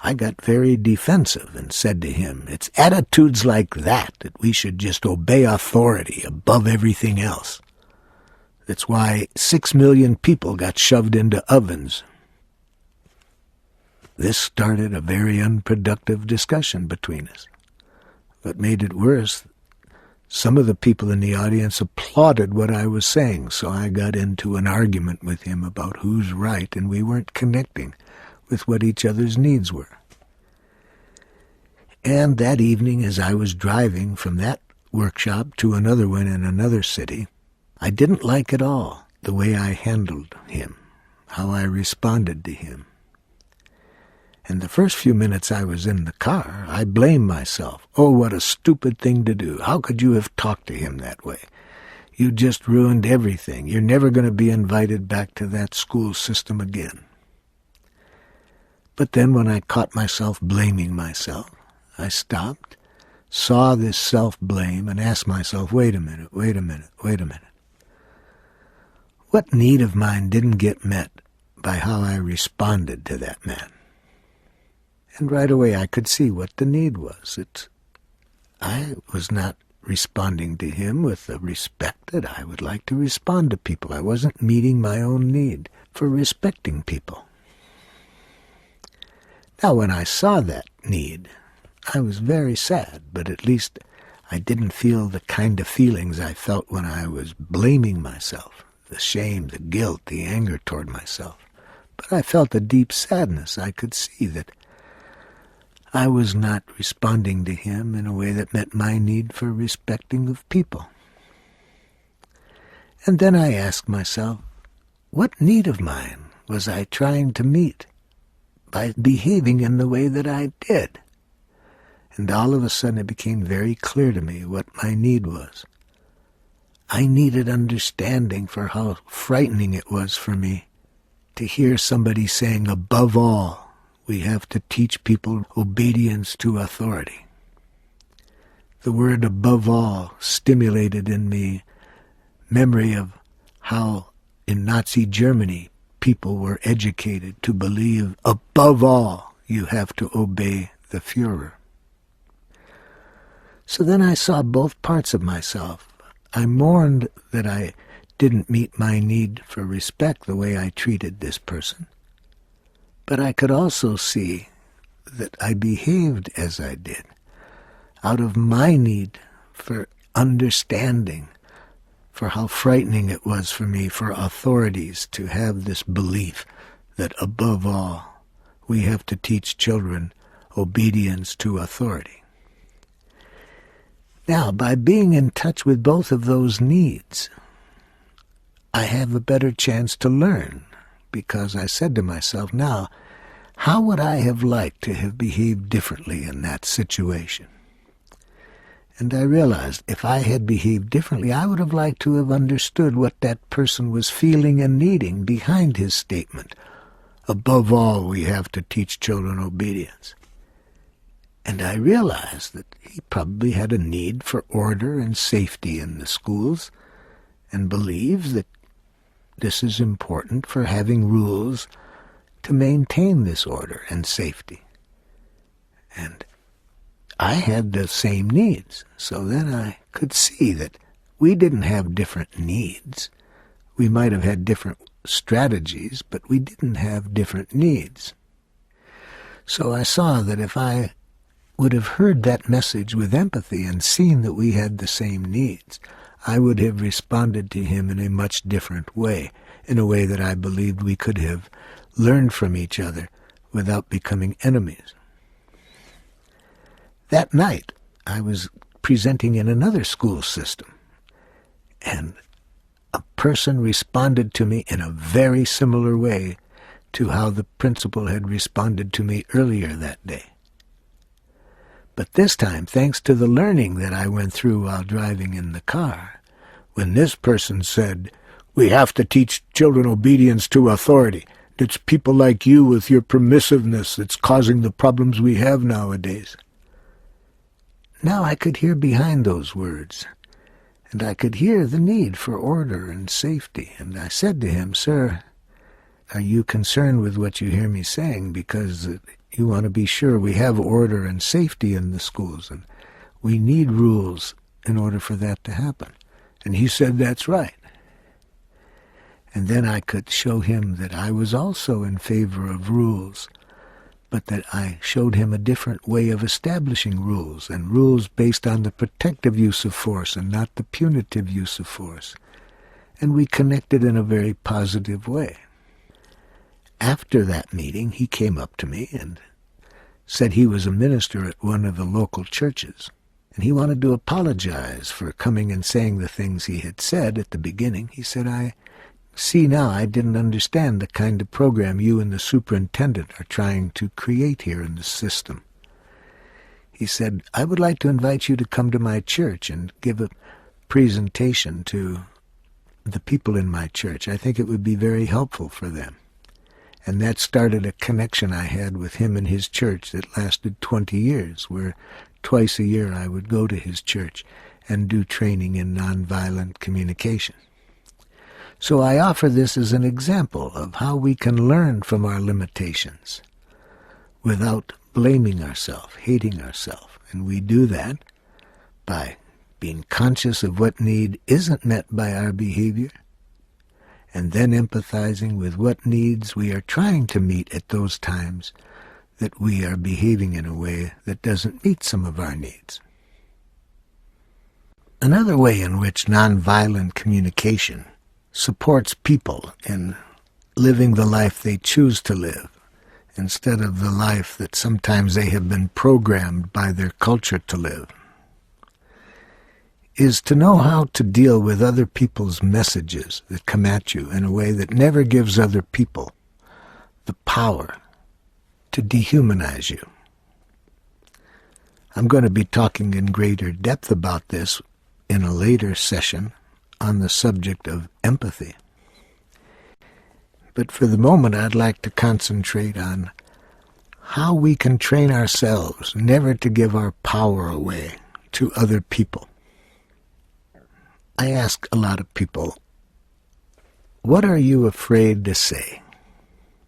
I got very defensive and said to him, it's attitudes like that we should just obey authority above everything else. That's why 6 million people got shoved into ovens. This started a very unproductive discussion between us. What made it worse, some of the people in the audience applauded what I was saying, so I got into an argument with him about who's right, and we weren't connecting with what each other's needs were. And that evening, as I was driving from that workshop to another one in another city, I didn't like at all the way I handled him, how I responded to him. And the first few minutes I was in the car, I blamed myself. Oh, what a stupid thing to do. How could you have talked to him that way? You just ruined everything. You're never going to be invited back to that school system again. But then when I caught myself blaming myself, I stopped, saw this self-blame, and asked myself, wait a minute. What need of mine didn't get met by how I responded to that man? And right away I could see what the need was. I was not responding to him with the respect that I would like to respond to people. I wasn't meeting my own need for respecting people. Now, when I saw that need, I was very sad, but at least I didn't feel the kind of feelings I felt when I was blaming myself, the shame, the guilt, the anger toward myself. But I felt a deep sadness. I could see that I was not responding to him in a way that met my need for respecting of people. And then I asked myself, what need of mine was I trying to meet by behaving in the way that I did? And all of a sudden it became very clear to me what my need was. I needed understanding for how frightening it was for me to hear somebody saying, above all, we have to teach people obedience to authority. The word above all stimulated in me memory of how in Nazi Germany people were educated to believe above all you have to obey the Führer. So then I saw both parts of myself. I mourned that I didn't meet my need for respect the way I treated this person. But I could also see that I behaved as I did out of my need for understanding, for how frightening it was for me, for authorities to have this belief that above all we have to teach children obedience to authority. Now, by being in touch with both of those needs, I have a better chance to learn, because I said to myself, now, How would I have liked to have behaved differently in that situation? And I realized if I had behaved differently, I would have liked to have understood what that person was feeling and needing behind his statement. Above all, we have to teach children obedience. And I realized that he probably had a need for order and safety in the schools, and believes that this is important for having rules to maintain this order and safety. And I had the same needs, so then I could see that we didn't have different needs. We might have had different strategies, but we didn't have different needs. So I saw that if I would have heard that message with empathy and seen that we had the same needs, I would have responded to him in a much different way, in a way that I believed we could have learned from each other without becoming enemies. That night, I was presenting in another school system, and a person responded to me in a very similar way to how the principal had responded to me earlier that day. But this time, thanks to the learning that I went through while driving in the car, when this person said, "We have to teach children obedience to authority. It's people like you with your permissiveness that's causing the problems we have nowadays." Now I could hear behind those words, and I could hear the need for order and safety. And I said to him, "Sir, are you concerned with what you hear me saying? Because you want to be sure we have order and safety in the schools, and we need rules in order for that to happen." And he said, "That's right." And then I could show him that I was also in favor of rules, but that I showed him a different way of establishing rules, and rules based on the protective use of force and not the punitive use of force. And we connected in a very positive way. After that meeting, he came up to me and said he was a minister at one of the local churches, and he wanted to apologize for coming and saying the things he had said at the beginning. He said, "I see now I didn't understand the kind of program you and the superintendent are trying to create here in the system." He said, "I would like to invite you to come to my church and give a presentation to the people in my church. I think it would be very helpful for them." And that started a connection I had with him and his church that lasted 20 years, where twice a year I would go to his church and do training in nonviolent communication. So I offer this as an example of how we can learn from our limitations without blaming ourselves, hating ourselves. And we do that by being conscious of what need isn't met by our behavior, and then empathizing with what needs we are trying to meet at those times that we are behaving in a way that doesn't meet some of our needs. Another way in which nonviolent communication supports people in living the life they choose to live instead of the life that sometimes they have been programmed by their culture to live is to know how to deal with other people's messages that come at you in a way that never gives other people the power to dehumanize you. I'm going to be talking in greater depth about this in a later session on the subject of empathy. But for the moment, I'd like to concentrate on how we can train ourselves never to give our power away to other people. I ask a lot of people, what are you afraid to say?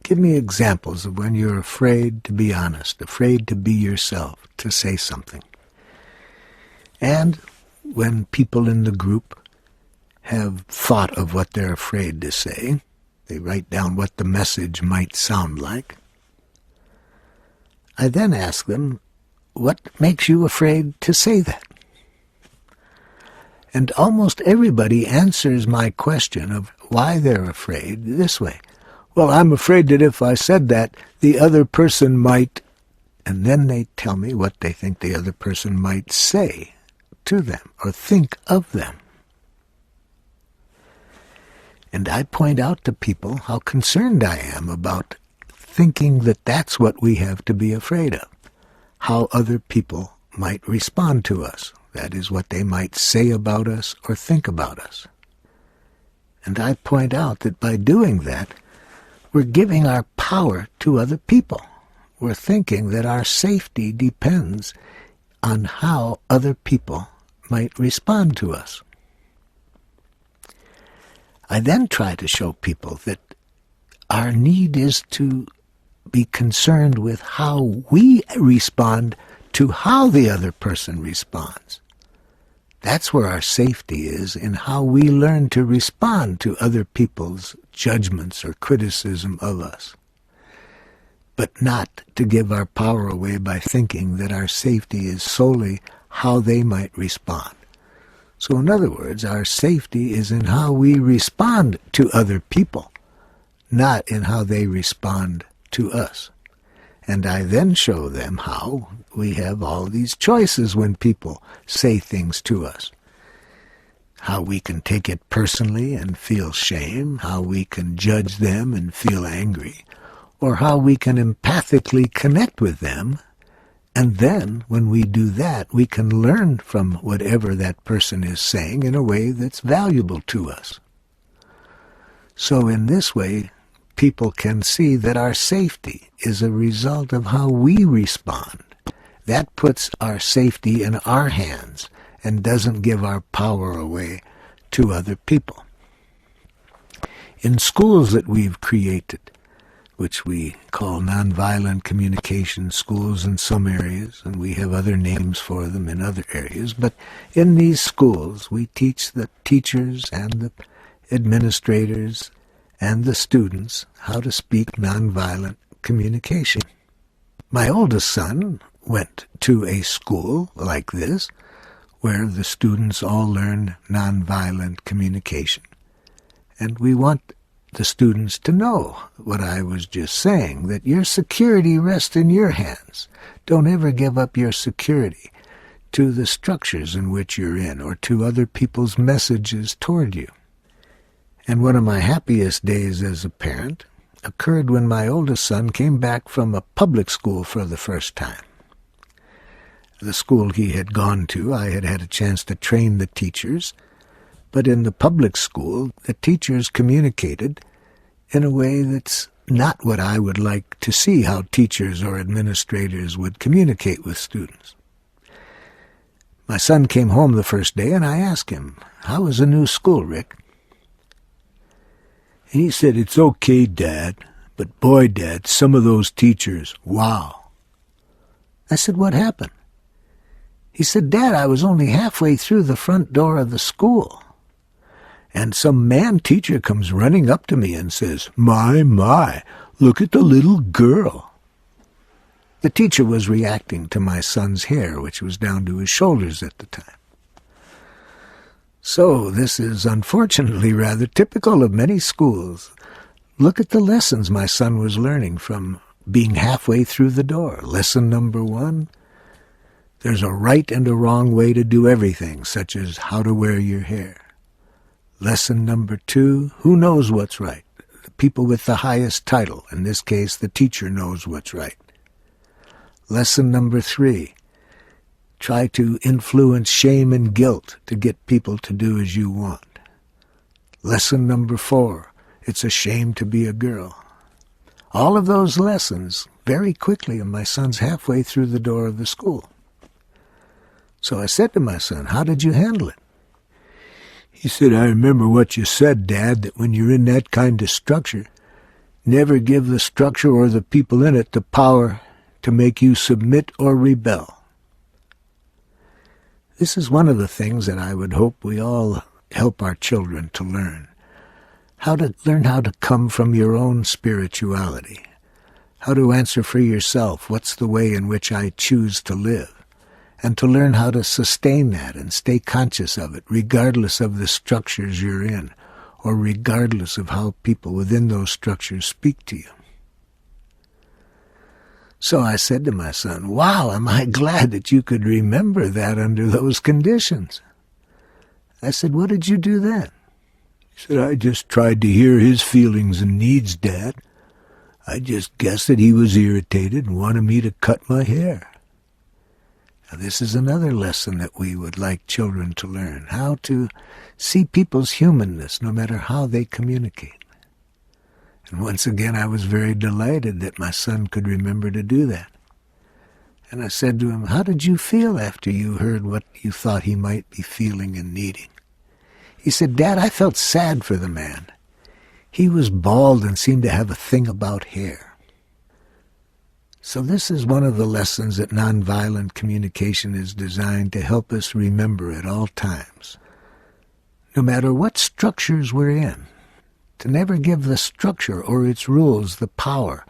Give me examples of when you're afraid to be honest, afraid to be yourself, to say something. And when people in the group have thought of what they're afraid to say, they write down what the message might sound like. I then ask them, what makes you afraid to say that? And almost everybody answers my question of why they're afraid this way. Well, I'm afraid that if I said that, the other person might, and then they tell me what they think the other person might say to them or think of them. And I point out to people how concerned I am about thinking that that's what we have to be afraid of, how other people might respond to us. That is, what they might say about us or think about us. And I point out that by doing that, we're giving our power to other people. We're thinking that our safety depends on how other people might respond to us. I then try to show people that our need is to be concerned with how we respond to how the other person responds. That's where our safety is, in how we learn to respond to other people's judgments or criticism of us. But not to give our power away by thinking that our safety is solely how they might respond. So in other words, our safety is in how we respond to other people, not in how they respond to us. And I then show them how we have all these choices when people say things to us. How we can take it personally and feel shame, how we can judge them and feel angry, or how we can empathically connect with them. And then, when we do that, we can learn from whatever that person is saying in a way that's valuable to us. So in this way, people can see that our safety is a result of how we respond. That puts our safety in our hands and doesn't give our power away to other people. In schools that we've created, which we call nonviolent communication schools in some areas, and we have other names for them in other areas, but in these schools we teach the teachers and the administrators and the students how to speak nonviolent communication. My oldest son went to a school like this, where the students all learn nonviolent communication. And we want the students to know what I was just saying, that your security rests in your hands. Don't ever give up your security to the structures in which you're in or to other people's messages toward you. And one of my happiest days as a parent occurred when my oldest son came back from a public school for the first time. The school he had gone to, I had had a chance to train the teachers, but in the public school, the teachers communicated in a way that's not what I would like to see how teachers or administrators would communicate with students. My son came home the first day, and I asked him, "How was the new school, Rick?" And he said, "It's okay, Dad, but boy, Dad, some of those teachers, wow." I said, "What happened?" He said, "Dad, I was only halfway through the front door of the school, and some man teacher comes running up to me and says, 'My, look at the little girl.'" The teacher was reacting to my son's hair, which was down to his shoulders at the time. So this is unfortunately rather typical of many schools. Look at the lessons my son was learning from being halfway through the door. Lesson number 1, there's a right and a wrong way to do everything, such as how to wear your hair. Lesson number 2, who knows what's right? The people with the highest title, in this case the teacher, knows what's right. Lesson number 3, try to influence shame and guilt to get people to do as you want. Lesson number 4, it's a shame to be a girl. All of those lessons very quickly, and my son's halfway through the door of the school. So I said to my son, "How did you handle it?" He said, "I remember what you said, Dad, that when you're in that kind of structure, never give the structure or the people in it the power to make you submit or rebel." This is one of the things that I would hope we all help our children to learn. How to learn how to come from your own spirituality. How to answer for yourself, what's the way in which I choose to live? And to learn how to sustain that and stay conscious of it, regardless of the structures you're in, or regardless of how people within those structures speak to you. So I said to my son, "Wow, am I glad that you could remember that under those conditions." I said, "What did you do then?" He said, "I just tried to hear his feelings and needs, Dad. I just guessed that he was irritated and wanted me to cut my hair. Now, this is another lesson that we would like children to learn, how to see people's humanness no matter how they communicate. And once again, I was very delighted that my son could remember to do that. And I said to him, how did you feel after you heard what you thought he might be feeling and needing? He said, Dad, I felt sad for the man. He was bald and seemed to have a thing about hair. So this is one of the lessons that nonviolent communication is designed to help us remember at all times. No matter what structures we're in, to never give the structure or its rules the power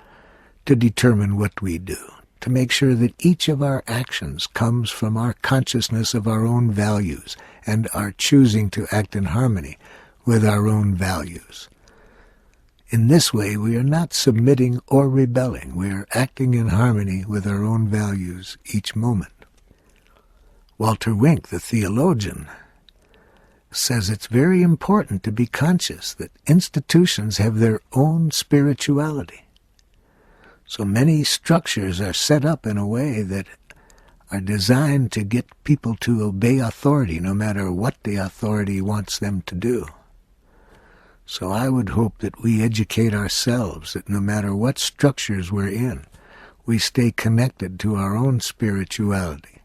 to determine what we do, to make sure that each of our actions comes from our consciousness of our own values and our choosing to act in harmony with our own values. In this way, we are not submitting or rebelling. We are acting in harmony with our own values each moment. Walter Wink, the theologian, says it's very important to be conscious that institutions have their own spirituality. So many structures are set up in a way that are designed to get people to obey authority, no matter what the authority wants them to do. So I would hope that we educate ourselves that no matter what structures we're in, we stay connected to our own spirituality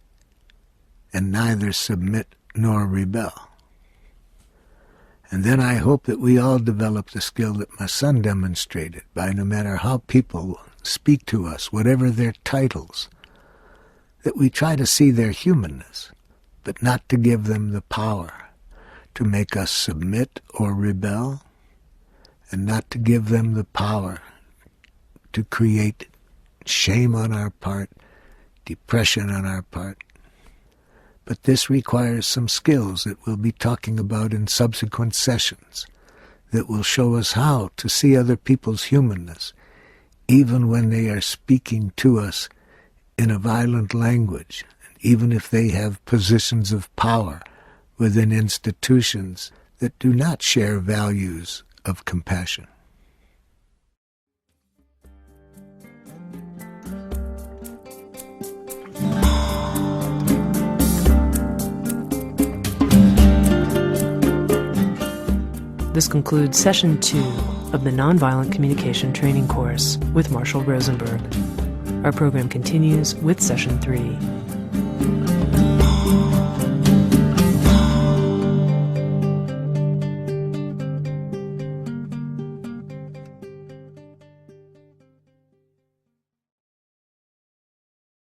and neither submit nor rebel. And then I hope that we all develop the skill that my son demonstrated by no matter how people speak to us, whatever their titles, that we try to see their humanness, but not to give them the power to make us submit or rebel, and not to give them the power to create shame on our part, depression on our part. But this requires some skills that we'll be talking about in subsequent sessions that will show us how to see other people's humanness, even when they are speaking to us in a violent language, even if they have positions of power within institutions that do not share values of compassion. This concludes Session 2 of the Nonviolent Communication Training Course with Marshall Rosenberg. Our program continues with Session 3.